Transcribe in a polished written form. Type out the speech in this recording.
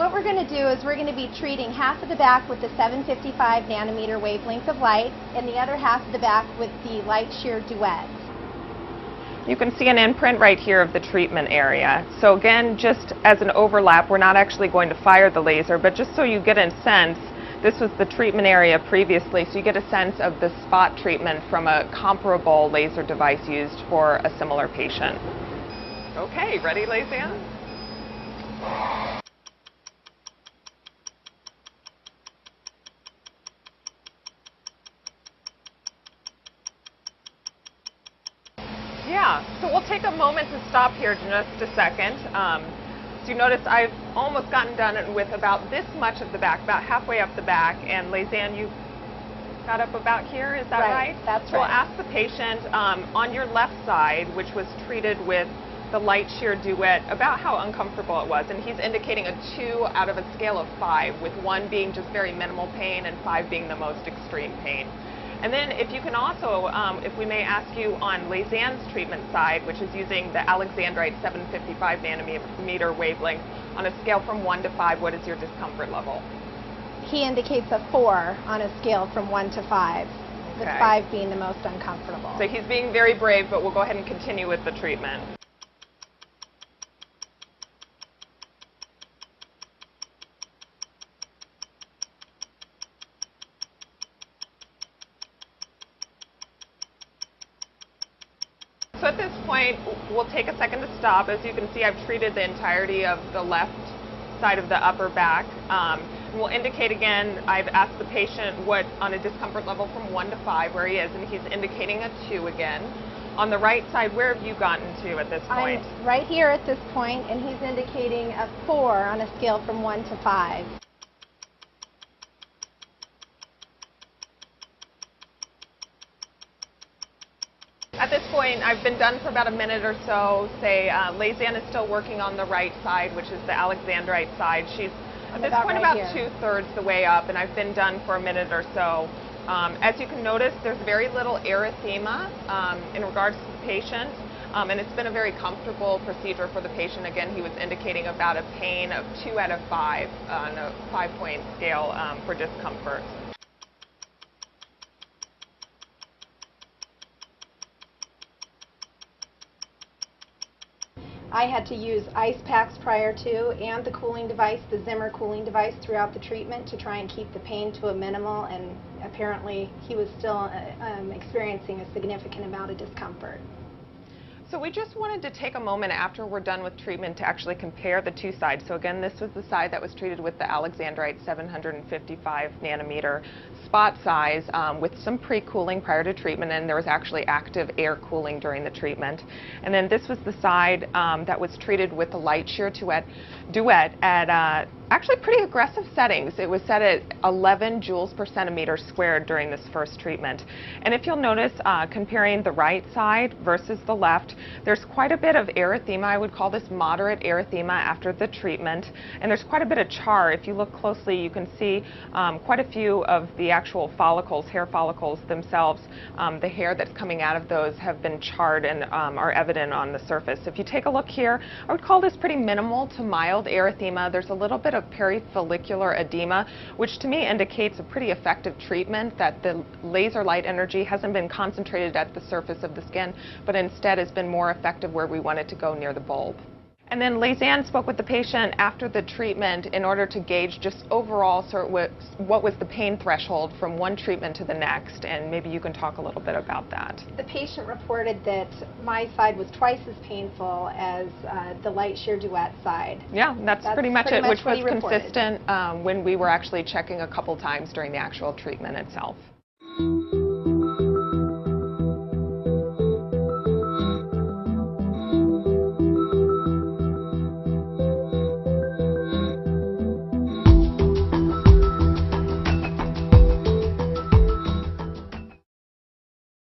what we're going to do is we're going to be treating half of the back with the 755 nanometer wavelength of light and the other half of the back with the LightSheer Duet. You can see an imprint right here of the treatment area. So again, just as an overlap, we're not actually going to fire the laser, but just so you get a sense, this was the treatment area previously, so you get a sense of the spot treatment from a comparable laser device used for a similar patient. Okay, ready, Laysan? Yeah, so we'll take a moment to stop here just a second. So you notice I've almost gotten done with about this much of the back, about halfway up the back, and Laysan, you got up about here, is that right? That's right. So we'll ask the patient on your left side, which was treated with the LightSheer Duet, about how uncomfortable it was, and he's indicating a 2 out of a scale of 5, with 1 being just very minimal pain and 5 being the most extreme pain. And then if you can also, if we may ask you on Laysan's treatment side, which is using the Alexandrite 755 nanometer wavelength, on a scale from 1 to 5, what is your discomfort level? He indicates a 4 on a scale from 1 to 5, with 5 being the most uncomfortable. So he's being very brave, but we'll go ahead and continue with the treatment. So at this point, we'll take a second to stop. As you can see, I've treated the entirety of the left side of the upper back. We'll indicate again, I've asked the patient what, on a discomfort level from 1 to 5, where he is, and he's indicating a 2 again. On the right side, where have you gotten to at this point? I'm right here at this point, and he's indicating a 4 on a scale from 1 to 5. At this point, I've been done for about a minute or so. Say, Laysan is still working on the right side, which is the Alexandrite side. She's, at this point, about 2/3 the way up, and I've been done for a minute or so. As you can notice, there's very little erythema in regards to the patient, and it's been a very comfortable procedure for the patient. Again, he was indicating about a pain of 2 out of 5 on a 5-point scale for discomfort. I had to use ice packs prior to, and the cooling device, the Zimmer cooling device, throughout the treatment to try and keep the pain to a minimal, and apparently he was still experiencing a significant amount of discomfort. So we just wanted to take a moment after we're done with treatment to actually compare the two sides. So again, this was the side that was treated with the Alexandrite 755 nanometer spot size with some pre-cooling prior to treatment, and there was actually active air cooling during the treatment. And then this was the side that was treated with the LightSheer Duet at actually pretty aggressive settings. It was set at 11 joules per centimeter squared during this first treatment. And if you'll notice, comparing the right side versus the left, there's quite a bit of erythema. I would call this moderate erythema after the treatment. And there's quite a bit of char. If you look closely, you can see quite a few of the actual follicles, hair follicles themselves. The hair that's coming out of those have been charred and are evident on the surface. If you take a look here, I would call this pretty minimal to mild erythema. There's a little bit of perifollicular edema, which to me indicates a pretty effective treatment, that the laser light energy hasn't been concentrated at the surface of the skin, but instead has been more effective where we want it to go, near the bulb. And then Laysan spoke with the patient after the treatment in order to gauge just overall what was the pain threshold from one treatment to the next, and maybe you can talk a little bit about that. The patient reported that my side was twice as painful as the LightSheer Duet side. Yeah, that's pretty much it, which was consistent when we were actually checking a couple times during the actual treatment itself.